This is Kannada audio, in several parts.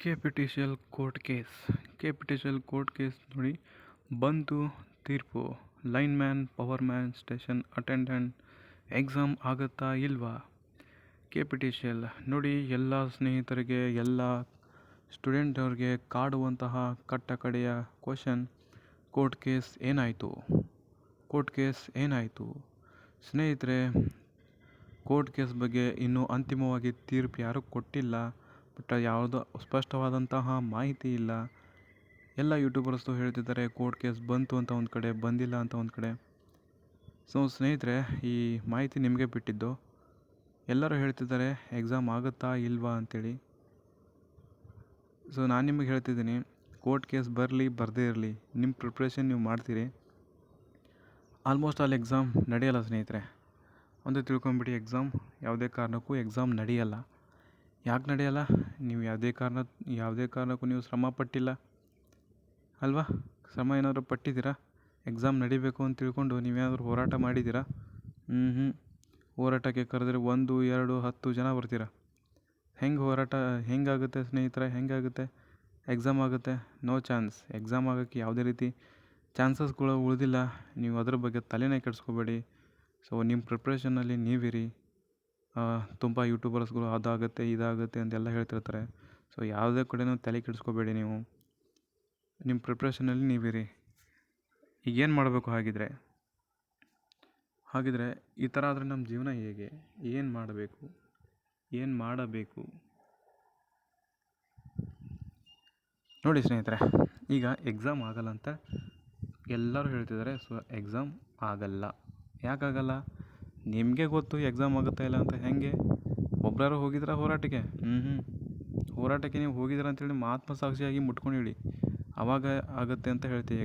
K P T C L court case ನೋಡಿ ಬಂತು ತೀರ್ಪು. Line man, power man, station attendant exam ಆಗುತ್ತಾ ಇಲ್ವಾ? K P T C L ನೋಡಿ, ಎಲ್ಲ ಸ್ನೇಹಿತರಿಗೆ, ಎಲ್ಲ ಸ್ಟೂಡೆಂಟವ್ರಿಗೆ ಕಾಡುವಂತಹ ಕಟ್ಟ ಕಡೆಯ ಕ್ವಶನ್, ಕೋರ್ಟ್ ಕೇಸ್ ಏನಾಯಿತು? ಸ್ನೇಹಿತರೆ, ಕೋರ್ಟ್ ಕೇಸ್ ಬಗ್ಗೆ ಇನ್ನೂ ಅಂತಿಮವಾಗಿ ತೀರ್ಪು ಯಾರೂ ಕೊಟ್ಟಿಲ್ಲ. ಬಟ್ ಯಾವುದೋ ಸ್ಪಷ್ಟವಾದಂತಹ ಮಾಹಿತಿ ಇಲ್ಲ. ಎಲ್ಲ ಯೂಟ್ಯೂಬರ್ಸ್ದು ಹೇಳ್ತಿದ್ದಾರೆ ಕೋರ್ಟ್ ಕೇಸ್ ಬಂತು ಅಂತ ಒಂದು ಕಡೆ, ಬಂದಿಲ್ಲ ಅಂತ ಒಂದು ಕಡೆ. ಸೊ ಸ್ನೇಹಿತರೆ, ಈ ಮಾಹಿತಿ ನಿಮಗೆ ಬಿಟ್ಟಿದ್ದು. ಎಲ್ಲರೂ ಹೇಳ್ತಿದ್ದಾರೆ ಎಕ್ಸಾಮ್ ಆಗುತ್ತಾ ಇಲ್ವಾ ಅಂತೇಳಿ. ಸೊ ನಾನು ನಿಮಗೆ ಹೇಳ್ತಿದ್ದೀನಿ, ಕೋರ್ಟ್ ಕೇಸ್ ಬರಲಿ ಬರದೇ ಇರಲಿ, ನಿಮ್ಮ ಪ್ರಿಪ್ರೇಷನ್ ನೀವು ಮಾಡ್ತೀರಿ. ಆಲ್ಮೋಸ್ಟ್ ಆಲ್ ಎಕ್ಸಾಮ್ ನಡೆಯಲ್ಲ ಸ್ನೇಹಿತರೆ. ಒಂದು ತಿಳ್ಕೊಂಬಿಡಿ, ಯಾವುದೇ ಕಾರಣಕ್ಕೂ ಎಕ್ಸಾಮ್ ನಡೆಯಲ್ಲ. ಯಾಕೆ ನಡೆಯಲ್ಲ? ನೀವು ಯಾವುದೇ ಕಾರಣಕ್ಕೂ ನೀವು ಶ್ರಮ ಪಟ್ಟಿಲ್ಲ ಅಲ್ವಾ? ಶ್ರಮ ಏನಾದರೂ ಪಟ್ಟಿದ್ದೀರಾ? ಎಕ್ಸಾಮ್ ನಡಿಬೇಕು ಅಂತ ತಿಳ್ಕೊಂಡು ನೀವೇನಾದರೂ ಹೋರಾಟ ಮಾಡಿದ್ದೀರಾ? ಹೋರಾಟಕ್ಕೆ ಕರೆದ್ರೆ 1, 2, 10 ಜನ ಬರ್ತೀರಾ. ಹೆಂಗಾಗುತ್ತೆ ಸ್ನೇಹಿತರೆ? ಎಕ್ಸಾಮ್ ಆಗುತ್ತೆ? No chance. ಎಕ್ಸಾಮ್ ಆಗೋಕ್ಕೆ ಯಾವುದೇ ರೀತಿ ಚಾನ್ಸಸ್ಗಳು ಉಳಿದಿಲ್ಲ. ನೀವು ಅದ್ರ ಬಗ್ಗೆ ತಲೆನೇ ಕೆಡಿಸ್ಕೋಬೇಡಿ. ಸೊ ನಿಮ್ಮ ಪ್ರಿಪ್ರೇಷನಲ್ಲಿ ನೀವಿರಿ. ತುಂಬ ಯೂಟ್ಯೂಬರ್ಸ್ಗಳು ಅದಾಗುತ್ತೆ ಇದಾಗುತ್ತೆ ಅಂತೆಲ್ಲ ಹೇಳ್ತಿರ್ತಾರೆ. ಸೊ ಯಾವುದೇ ಕಡೆನೂ ತಲೆ ಕೆಡಿಸ್ಕೋಬೇಡಿ. ನೀವು ನಿಮ್ಮ ಪ್ರಿಪ್ರೇಷನಲ್ಲಿ ನೀವಿರಿ. ಈಗೇನು ಮಾಡಬೇಕು? ಹಾಗಿದ್ರೆ ಈ ಥರ ಆದರೆ ನಮ್ಮ ಜೀವನ ಹೇಗೆ? ಏನು ಮಾಡಬೇಕು? ನೋಡಿ ಸ್ನೇಹಿತರೆ, ಈಗ ಎಕ್ಸಾಮ್ ಆಗಲ್ಲ ಅಂತ ಎಲ್ಲರೂ ಹೇಳ್ತಿದ್ದಾರೆ. ಸೊ ಎಕ್ಸಾಮ್ ಆಗಲ್ಲ. ಯಾಕಾಗಲ್ಲ? ನಿಮಗೆ ಗೊತ್ತು ಎಕ್ಸಾಮ್ ಆಗುತ್ತಾ ಇಲ್ಲ ಅಂತ. ಹೆಂಗೆ? ಒಬ್ಬರಾರು ಹೋಗಿದ್ದೀರಾ ಹೋರಾಟಕ್ಕೆ? ಹೋರಾಟಕ್ಕೆ ನೀವು ಹೋಗಿದ್ದೀರಾ ಅಂತೇಳಿ ನಿಮ್ಮ ಆತ್ಮಸಾಕ್ಷಿಯಾಗಿ ಮುಟ್ಕೊಂಡು ಹೇಳಿ, ಆವಾಗ ಆಗುತ್ತೆ ಅಂತ ಹೇಳ್ತೀವಿ.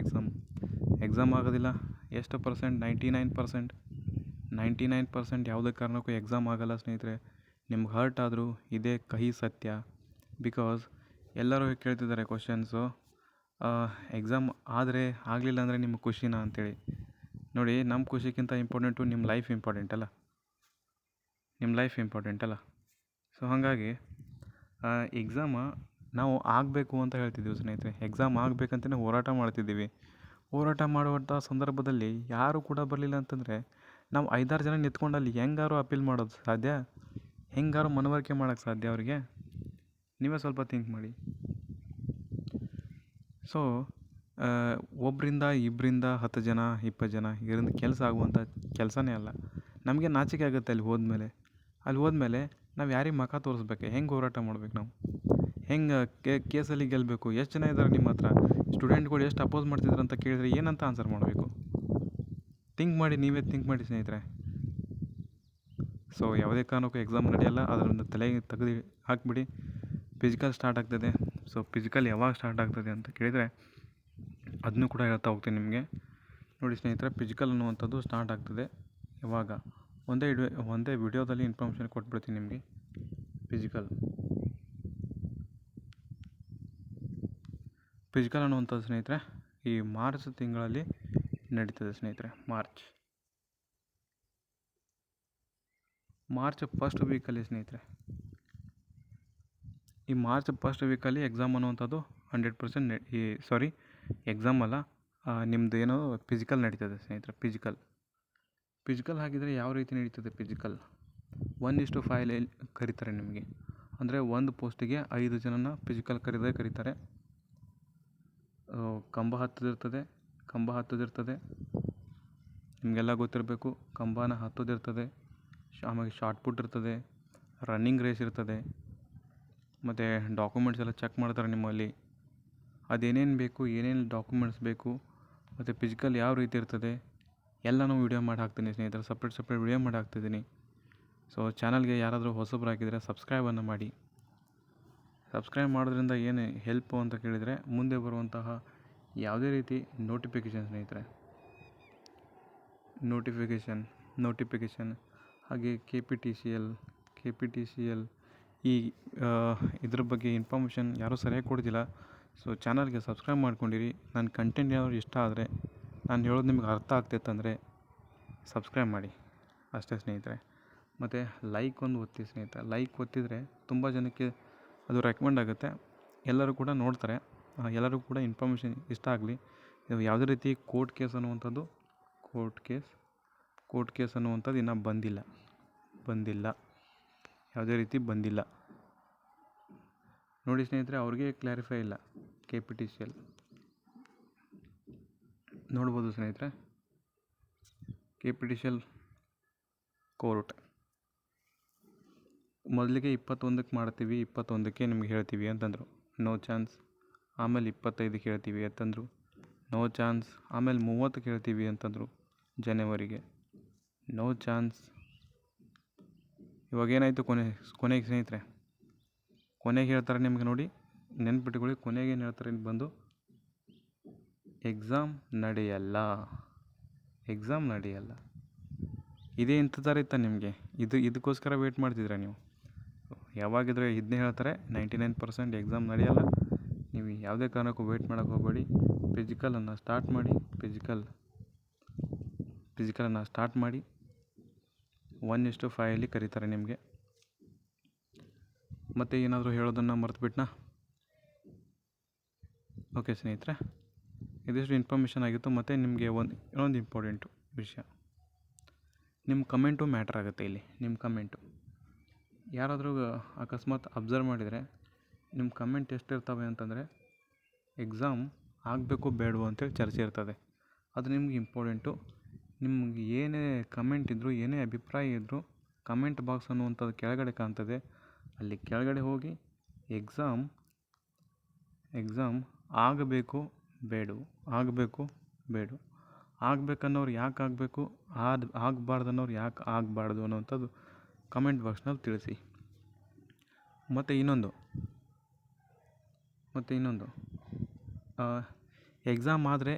ಎಕ್ಸಾಮ್ ಆಗೋದಿಲ್ಲ. ಎಷ್ಟು ಪರ್ಸೆಂಟ್? 99% ಯಾವುದೇ ಕಾರಣಕ್ಕೂ ಎಕ್ಸಾಮ್ ಆಗಲ್ಲ ಸ್ನೇಹಿತರೆ. ನಿಮ್ಗೆ ಹರ್ಟ್ ಆದರೂ ಇದೇ ಕಹಿ ಸತ್ಯ. ಬಿಕಾಸ್ ಎಲ್ಲರೂ ಕೇಳ್ತಿದ್ದಾರೆ ಕ್ವಶನ್ಸು, ಎಕ್ಸಾಮ್ ಆದರೆ ಆಗಲಿಲ್ಲ ಅಂದರೆ ನಿಮ್ಗೆ ಖುಷಿನಾ ಅಂತೇಳಿ. ನೋಡಿ, ನಮ್ಮ ಖುಷಿಗಿಂತ ಇಂಪಾರ್ಟೆಂಟು ನಿಮ್ಮ ಲೈಫ್ ಇಂಪಾರ್ಟೆಂಟ್ ಅಲ್ಲ. ಸೊ ಹಾಗಾಗಿ ಎಕ್ಸಾಮ ನಾವು ಆಗಬೇಕು ಅಂತ ಹೇಳ್ತಿದ್ದೀವಿ ಸ್ನೇಹಿತರೆ. ಎಕ್ಸಾಮ್ ಆಗಬೇಕಂತಲೇ ಹೋರಾಟ ಮಾಡ್ತಿದ್ದೀವಿ. ಹೋರಾಟ ಮಾಡುವಂಥ ಸಂದರ್ಭದಲ್ಲಿ ಯಾರೂ ಕೂಡ ಬರಲಿಲ್ಲ ಅಂತಂದರೆ ನಾವು 5-6 ಜನ ನಿಂತ್ಕೊಂಡು ಅಲ್ಲಿ ಹೆಂಗಾರು ಅಪೀಲ್ ಮಾಡೋದು ಸಾಧ್ಯ? ಹೆಂಗಾರು ಮನವರಿಕೆ ಮಾಡೋಕ್ಕೆ ಸಾಧ್ಯ ಅವರಿಗೆ? ನೀವೇ ಸ್ವಲ್ಪ ಥಿಂಕ್ ಮಾಡಿ. ಸೊ 1 2 10 ಜನ 20 ಜನ ಇದರಿಂದ ಕೆಲಸ ಆಗುವಂಥ ಕೆಲಸನೇ ಅಲ್ಲ. ನಮಗೆ ನಾಚಿಕೆ ಆಗುತ್ತೆ ಅಲ್ಲಿ ಹೋದ್ಮೇಲೆ ನಾವು ಯಾರಿಗೆ ಮುಖ ತೋರಿಸ್ಬೇಕು? ಹೆಂಗೆ ಹೋರಾಟ ಮಾಡ್ಬೇಕು ನಾವು? ಹೆಂಗೆ ಕೇಸಲ್ಲಿ ಗೆಲ್ಲಬೇಕು? ಎಷ್ಟು ಜನ ಇದ್ದಾರೆ ನಿಮ್ಮ ಹತ್ರ? ಸ್ಟೂಡೆಂಟ್ಗಳು ಎಷ್ಟು ಅಪೋಸ್ ಮಾಡ್ತಿದ್ರು ಅಂತ ಕೇಳಿದರೆ ಏನಂತ ಆನ್ಸರ್ ಮಾಡಬೇಕು? ನೀವೇ ಥಿಂಕ್ ಮಾಡಿ ಸ್ನೇಹಿತರೆ. ಸೊ ಯಾವುದೇ ಕಾರಣಕ್ಕೂ ಎಕ್ಸಾಮ್ ನಡೆಯಲ್ಲ. ಅದರಿಂದ ತಲೆಗೆ ತೆಗೆದು ಹಾಕಿಬಿಡಿ. ಫಿಸಿಕಲ್ ಸ್ಟಾರ್ಟ್ ಆಗ್ತದೆ. ಸೊ ಫಿಸಿಕಲ್ ಯಾವಾಗ ಸ್ಟಾರ್ಟ್ ಆಗ್ತದೆ ಅಂತ ಕೇಳಿದರೆ ಅದನ್ನು ಕೂಡ ಹೇಳ್ತಾ ಹೋಗ್ತೀನಿ ನಿಮಗೆ. ನೋಡಿ ಸ್ನೇಹಿತರೆ, ಫಿಸಿಕಲ್ ಅನ್ನುವಂಥದ್ದು ಸ್ಟಾರ್ಟ್ ಆಗ್ತದೆ ಯಾವಾಗ? ಒಂದೇ ವಿಡಿಯೋದಲ್ಲಿ ಇನ್ಫಾರ್ಮೇಷನ್ ಕೊಟ್ಬಿಡ್ತೀನಿ ನಿಮಗೆ. ಫಿಸಿಕಲ್ ಅನ್ನುವಂಥದ್ದು ಸ್ನೇಹಿತರೆ ಈ ಮಾರ್ಚ್ ತಿಂಗಳಲ್ಲಿ ನಡೀತದೆ ಸ್ನೇಹಿತರೆ. ಮಾರ್ಚ್ ಫಸ್ಟ್ ವೀಕಲ್ಲಿ ಸ್ನೇಹಿತರೆ. ಈ ಮಾರ್ಚ್ ಫಸ್ಟ್ ವೀಕಲ್ಲಿ ಎಕ್ಸಾಮ್ ಅನ್ನುವಂಥದ್ದು 100% ಎಕ್ಸಾಮ್ ಅಲ್ಲ, ನಿಮ್ಮದು ಏನೋ ಫಿಸಿಕಲ್ ನಡೀತದೆ ಸ್ನೇಹಿತರೆ. ಫಿಸಿಕಲ್ ಹಾಗಿದ್ರೆ ಯಾವ ರೀತಿ ನಡೀತದೆ? 1:5 ಕರೀತಾರೆ ನಿಮಗೆ. ಅಂದರೆ ಒಂದು ಪೋಸ್ಟಿಗೆ 5 ಜನನ ಫಿಸಿಕಲ್ ಕರೀತಾರೆ. ಕಂಬ ಹತ್ತೋದಿರ್ತದೆ. ನಿಮಗೆಲ್ಲ ಗೊತ್ತಿರಬೇಕು. ಕಂಬನ ಹತ್ತೋದಿರ್ತದೆ. ಆಮೇಲೆ ಶಾರ್ಟ್ ಪುಟ್ ಇರ್ತದೆ, ರನ್ನಿಂಗ್ ರೇಸ್ ಇರ್ತದೆ. ಮತ್ತು ಡಾಕ್ಯುಮೆಂಟ್ಸ್ ಎಲ್ಲ ಚೆಕ್ ಮಾಡ್ತಾರೆ ನಿಮ್ಮಲ್ಲಿ. ಅದೇನೇನು ಬೇಕು, ಏನೇನು ಡಾಕ್ಯುಮೆಂಟ್ಸ್ ಬೇಕು, ಮತ್ತು ಫಿಸಿಕಲ್ ಯಾವ ರೀತಿ ಇರ್ತದೆ ಎಲ್ಲನೂ ವೀಡಿಯೋ ಮಾಡಿ ಹಾಕ್ತೀನಿ ಸ್ನೇಹಿತರೆ. ಸಪ್ರೇಟ್ ವೀಡಿಯೋ ಮಾಡಿ ಹಾಕ್ತಿದ್ದೀನಿ. ಸೊ ಚಾನಲ್ಗೆ ಯಾರಾದರೂ ಹೊಸಬರಾಗಿದ್ದರೆ ಸಬ್ಸ್ಕ್ರೈಬನ್ನು ಮಾಡಿ. ಸಬ್ಸ್ಕ್ರೈಬ್ ಮಾಡೋದ್ರಿಂದ ಏನು ಹೆಲ್ಪು ಅಂತ ಕೇಳಿದರೆ, ಮುಂದೆ ಬರುವಂತಹ ಯಾವುದೇ ರೀತಿ ನೋಟಿಫಿಕೇಷನ್ ಸ್ನೇಹಿತರೆ, ನೋಟಿಫಿಕೇಷನ್ ಹಾಗೆ K P T C L ಇದ್ರ ಬಗ್ಗೆ ಇನ್ಫಾರ್ಮೇಷನ್ ಯಾರೂ ಸರಿಯಾಗಿ ಕೊಡೋದಿಲ್ಲ. ಸೊ ಚಾನಲ್ಗೆ ಸಬ್ಸ್ಕ್ರೈಬ್ ಮಾಡ್ಕೊಂಡಿರಿ. ನನ್ನ ಕಂಟೆಂಟ್ ಏನಾದರೂ ಇಷ್ಟ ಆದರೆ, ನಾನು ಹೇಳೋದು ನಿಮ್ಗೆ ಅರ್ಥ ಆಗ್ತೈತಂದರೆ ಸಬ್ಸ್ಕ್ರೈಬ್ ಮಾಡಿ ಅಷ್ಟೇ ಸ್ನೇಹಿತರೆ. ಮತ್ತು ಲೈಕ್ ಒಂದು ಒತ್ತಿ ಸ್ನೇಹಿತರೆ. ಲೈಕ್ ಒತ್ತಿದರೆ ತುಂಬ ಜನಕ್ಕೆ ಅದು ರೆಕಮೆಂಡ್ ಆಗುತ್ತೆ. ಎಲ್ಲರೂ ಕೂಡ ನೋಡ್ತಾರೆ, ಎಲ್ಲರಿಗೂ ಕೂಡ ಇನ್ಫಾರ್ಮೇಷನ್ ಇಷ್ಟ ಆಗಲಿ. ಯಾವುದೇ ರೀತಿ ಕೋರ್ಟ್ ಕೇಸ್ ಅನ್ನುವಂಥದ್ದು ಇನ್ನೂ ಬಂದಿಲ್ಲ, ಯಾವುದೇ ರೀತಿ ಬಂದಿಲ್ಲ. ನೋಡಿ ಸ್ನೇಹಿತರೆ, ಅವ್ರಿಗೆ ಕ್ಲಾರಿಫೈ ಇಲ್ಲ. KPTCL ನೋಡ್ಬೋದು ಸ್ನೇಹಿತರೆ, KPTCL ಕೋರ್ಟ್ ಮೊದಲಿಗೆ 21ಕ್ಕೆ ಮಾಡ್ತೀವಿ, 21ಕ್ಕೆ ನಿಮ್ಗೆ ಹೇಳ್ತೀವಿ ಅಂತಂದರು, ನೋ ಚಾನ್ಸ್. ಆಮೇಲೆ 25ಕ್ಕೆ ಹೇಳ್ತೀವಿ ಅಂತಂದರು, ನೋ ಚಾನ್ಸ್. ಆಮೇಲೆ 30ಕ್ಕೆ ಹೇಳ್ತೀವಿ ಅಂತಂದರು, ಜನವರಿಗೆ, ನೋ ಚಾನ್ಸ್. ಇವಾಗೇನಾಯಿತು ಕೊನೆಗೆ ಸ್ನೇಹಿತರೆ, ಕೊನೆಗೆ ಹೇಳ್ತಾರೆ ನಿಮಗೆ. ನೋಡಿ ನೆನ್ಪಿಟ್ಕೊಳ್ಳಿ, ಕೊನೆಗೆ ಏನು ಹೇಳ್ತಾರೆ ಬಂದು, ಎಕ್ಸಾಮ್ ನಡೆಯಲ್ಲ. ಇದೇ ಇಂಥದ್ದು ಇತ್ತ ನಿಮಗೆ? ಇದಕ್ಕೋಸ್ಕರ ವೇಟ್ ಮಾಡ್ತಿದ್ದೀರಾ ನೀವು? ಯಾವಾಗಿದ್ರೆ ಇದನ್ನೇ ಹೇಳ್ತಾರೆ, 99% ಎಕ್ಸಾಮ್ ನಡೆಯಲ್ಲ. ನೀವು ಯಾವುದೇ ಕಾರಣಕ್ಕೂ ವೇಟ್ ಮಾಡೋಕ್ಕೆ ಹೋಗಬೇಡಿ. ಫಿಸಿಕಲನ್ನು ಸ್ಟಾರ್ಟ್ ಮಾಡಿ 1:5 ಕರೀತಾರೆ ನಿಮಗೆ. ಮತ್ತು ಏನಾದರೂ ಹೇಳೋದನ್ನು ಮರೆತುಬಿಟ್ನಾ? ಓಕೆ ಸ್ನೇಹಿತರೆ, ಇದಿಷ್ಟು ಇನ್ಫಾರ್ಮೇಷನ್ ಆಗಿತ್ತು. ಮತ್ತು ನಿಮಗೆ ಇನ್ನೊಂದು ಇಂಪಾರ್ಟೆಂಟು ವಿಷಯ, ನಿಮ್ಮ ಕಮೆಂಟು ಮ್ಯಾಟ್ರ್ ಆಗುತ್ತೆ ಇಲ್ಲಿ. ನಿಮ್ಮ ಕಮೆಂಟು ಯಾರಾದರೂ ಅಕಸ್ಮಾತ್ ಅಬ್ಸರ್ವ್ ಮಾಡಿದರೆ, ನಿಮ್ಮ ಕಮೆಂಟ್ ಎಷ್ಟಿರ್ತವೆ ಅಂತಂದರೆ, ಎಕ್ಸಾಮ್ ಆಗಬೇಕು ಬೇಡವೋ ಅಂತೇಳಿ ಚರ್ಚೆ ಇರ್ತದೆ. ಅದು ನಿಮ್ಗೆ ಇಂಪಾರ್ಟೆಂಟು. ನಿಮ್ಗೆ ಏನೇ ಕಮೆಂಟ್ ಇದ್ದರೂ, ಏನೇ ಅಭಿಪ್ರಾಯ ಇದ್ದರೂ, ಕಮೆಂಟ್ ಬಾಕ್ಸ್ ಅನ್ನುವಂಥದ್ದು ಕೆಳಗಡೆ ಕಾಣ್ತದೆ, ಅಲ್ಲಿ ಕೆಳಗಡೆ ಹೋಗಿ ಎಕ್ಸಾಮ್ ಆಗಬೇಕು ಬೇಡವೋ, ಆಗಬೇಕನ್ನೋರು ಯಾಕೆ ಆಗಬೇಕು, ಆಗಬಾರ್ದನ್ನೋರು ಯಾಕೆ ಆಗಬಾರ್ದು ಅನ್ನೋವಂಥದ್ದು ಕಮೆಂಟ್ ಬಾಕ್ಸ್ನಲ್ಲಿ ತಿಳಿಸಿ. ಮತ್ತು ಇನ್ನೊಂದು ಎಕ್ಸಾಮ್ ಆದರೆ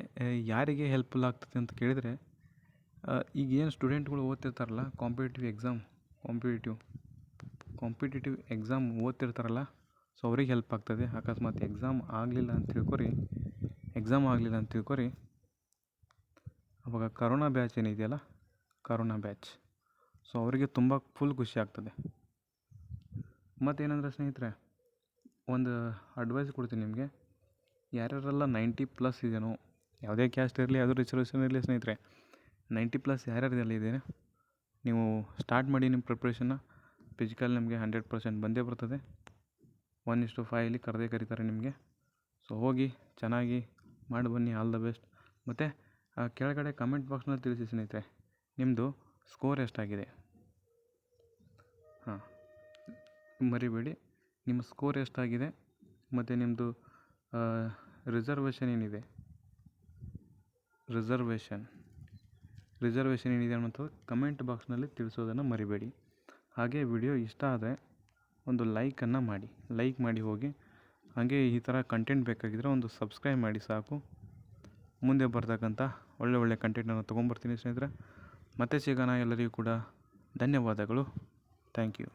ಯಾರಿಗೆ ಹೆಲ್ಪ್ಫುಲ್ ಆಗ್ತದೆ ಅಂತ ಕೇಳಿದರೆ, ಈಗೇನು ಸ್ಟೂಡೆಂಟ್ಗಳು ಓದ್ತಿರ್ತಾರಲ್ಲ, ಕಾಂಪಿಟೇಟಿವ್ ಎಕ್ಸಾಮ್ ಓದ್ತಿರ್ತಾರಲ್ಲ, ಸೊ ಅವ್ರಿಗೆ ಹೆಲ್ಪ್ ಆಗ್ತದೆ. ಅಕಸ್ಮಾತ್ ಎಕ್ಸಾಮ್ ಆಗಲಿಲ್ಲ ಅಂತ ತಿಳ್ಕೊರಿ, ಅವಾಗ ಕರೋನಾ ಬ್ಯಾಚ್ ಏನಿದೆಯಲ್ಲ, ಸೊ ಅವರಿಗೆ ತುಂಬ ಫುಲ್ ಖುಷಿ ಆಗ್ತದೆ. ಮತ್ತೇನಂದರೆ ಸ್ನೇಹಿತರೆ, ಒಂದು ಅಡ್ವೈಸ್ ಕೊಡ್ತೀನಿ ನಿಮಗೆ. ಯಾರ್ಯಾರೆಲ್ಲ 90+ ಇದೆಯೋ, ಯಾವುದೇ ಕ್ಯಾಸ್ಟ್ ಇರಲಿ, ಯಾವುದೇ ರಿಸರ್ವೇಷನ್ ಇರಲಿ ಸ್ನೇಹಿತರೆ, 90+ ಯಾರ್ಯಾರು ಇದೆ, ನೀವು ಸ್ಟಾರ್ಟ್ ಮಾಡಿ ನಿಮ್ಮ ಪ್ರಿಪ್ರೇಷನ್ನ. ಫಿಸಿಕಲ್ ನಿಮಗೆ 100% ಬಂದೇ ಬರ್ತದೆ. 1:5 ಕರೀತಾರೆ ನಿಮಗೆ. ಸೊ ಹೋಗಿ ಚೆನ್ನಾಗಿ ಮಾಡಿ ಬನ್ನಿ. All the best. ಮತ್ತು ಕೆಳಗಡೆ ಕಮೆಂಟ್ ಬಾಕ್ಸ್ನಲ್ಲಿ ತಿಳಿಸಿ ಸ್ನೇಹಿತರೆ, ನಿಮ್ಮದು ಸ್ಕೋರ್ ಎಷ್ಟಾಗಿದೆ. ಮರಿಬೇಡಿ, ನಿಮ್ಮ ಸ್ಕೋರ್ ಎಷ್ಟಾಗಿದೆ, ಮತ್ತು ನಿಮ್ಮದು ರಿಸರ್ವೇಷನ್ ಏನಿದೆ ಅನ್ನೋಂಥದ್ದು ಕಮೆಂಟ್ ಬಾಕ್ಸ್ನಲ್ಲಿ ತಿಳಿಸೋದನ್ನು ಮರಿಬೇಡಿ. ಹಾಗೆ ವಿಡಿಯೋ ಇಷ್ಟ ಆದರೆ ಒಂದು ಲೈಕ್ ಮಾಡಿ ಹೋಗಿ. ಹಾಗೆ ಈ ಥರ ಕಂಟೆಂಟ್ ಬೇಕಾಗಿದ್ದರೆ ಒಂದು ಸಬ್ಸ್ಕ್ರೈಬ್ ಮಾಡಿ ಸಾಕು. ಮುಂದೆ ಬರ್ತಕ್ಕಂಥ ಒಳ್ಳೆ ಕಂಟೆಂಟನ್ನು ತೊಗೊಂಬರ್ತೀನಿ ಸ್ನೇಹಿತರೆ. ಮತ್ತೆ ಸಿಗೋಣ. ಎಲ್ಲರಿಗೂ ಕೂಡ ಧನ್ಯವಾದಗಳು. Thank you.